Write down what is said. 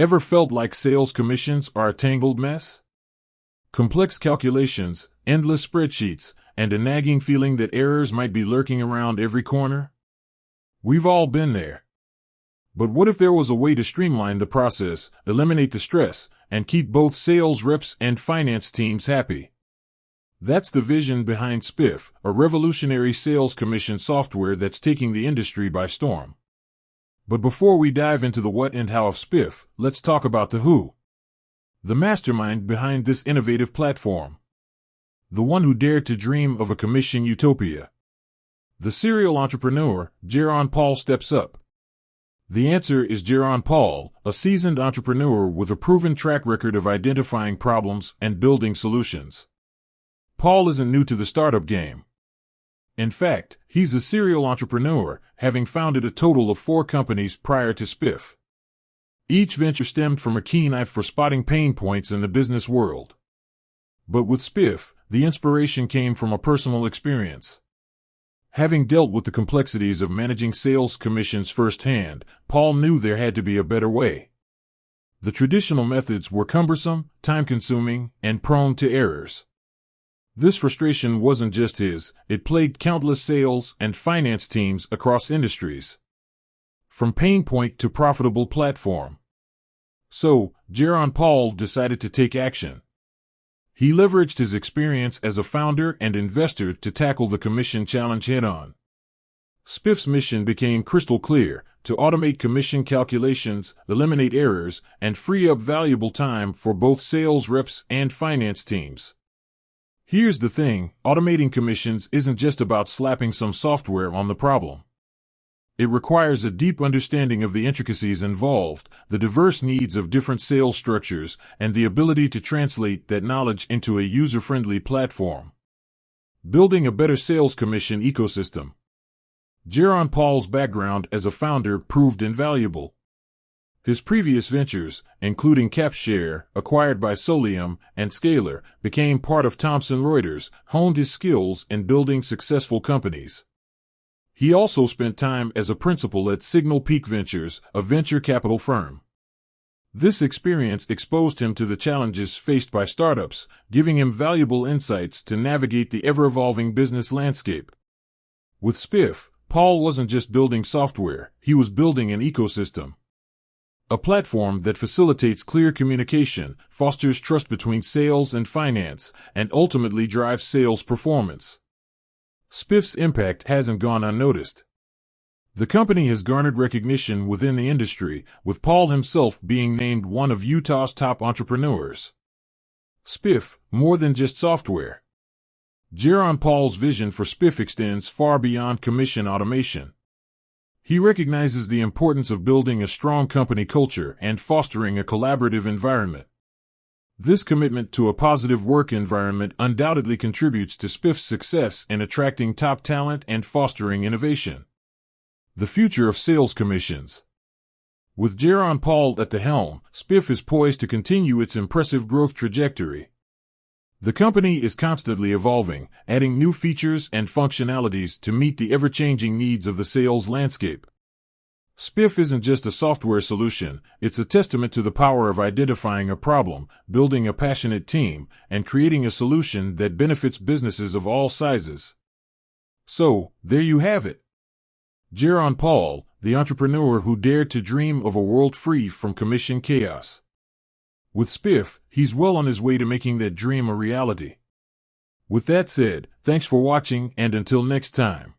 Ever felt like sales commissions are a tangled mess? Complex calculations, endless spreadsheets, and a nagging feeling that errors might be lurking around every corner? We've all been there. But what if there was a way to streamline the process, eliminate the stress, and keep both sales reps and finance teams happy? That's the vision behind spiff, a revolutionary sales commission software that's taking the industry by storm. But before we dive into the what and how of spiff, let's talk about the who. The mastermind behind this innovative platform. The one who dared to dream of a commission utopia. The serial entrepreneur, Jaron Paul, steps up. The answer is Jaron Paul, a seasoned entrepreneur with a proven track record of identifying problems and building solutions. Paul isn't new to the startup game. In fact, he's a serial entrepreneur, having founded a total of 4 companies prior to spiff. Each venture stemmed from a keen eye for spotting pain points in the business world. But with spiff, the inspiration came from a personal experience. Having dealt with the complexities of managing sales commissions firsthand, Paul knew there had to be a better way. The traditional methods were cumbersome, time-consuming, and prone to errors. This frustration wasn't just his, it plagued countless sales and finance teams across industries. From pain point to profitable platform. So, Jaron Paul decided to take action. He leveraged his experience as a founder and investor to tackle the commission challenge head-on. Spiff's mission became crystal clear: to automate commission calculations, eliminate errors, and free up valuable time for both sales reps and finance teams. Here's the thing, automating commissions isn't just about slapping some software on the problem. It requires a deep understanding of the intricacies involved, the diverse needs of different sales structures, and the ability to translate that knowledge into a user-friendly platform. Building a better sales commission ecosystem. Jaron Paul's background as a founder proved invaluable. His previous ventures, including CapShare, acquired by Solium, and Scalar, became part of Thomson Reuters, honed his skills in building successful companies. He also spent time as a principal at Signal Peak Ventures, a venture capital firm. This experience exposed him to the challenges faced by startups, giving him valuable insights to navigate the ever-evolving business landscape. With spiff, Paul wasn't just building software, he was building an ecosystem. A platform that facilitates clear communication, fosters trust between sales and finance, and ultimately drives sales performance. Spiff's impact hasn't gone unnoticed. The company has garnered recognition within the industry, with Paul himself being named one of Utah's top entrepreneurs. Spiff, more than just software. Jaron Paul's vision for spiff extends far beyond commission automation. He recognizes the importance of building a strong company culture and fostering a collaborative environment. This commitment to a positive work environment undoubtedly contributes to spiff's success in attracting top talent and fostering innovation. The future of sales commissions. With Jaron Paul at the helm, spiff is poised to continue its impressive growth trajectory. The company is constantly evolving, adding new features and functionalities to meet the ever-changing needs of the sales landscape. Spiff isn't just a software solution, it's a testament to the power of identifying a problem, building a passionate team, and creating a solution that benefits businesses of all sizes. So, there you have it. Jaron Paul, the entrepreneur who dared to dream of a world free from commission chaos. With spiff, he's well on his way to making that dream a reality. With that said, thanks for watching, and until next time.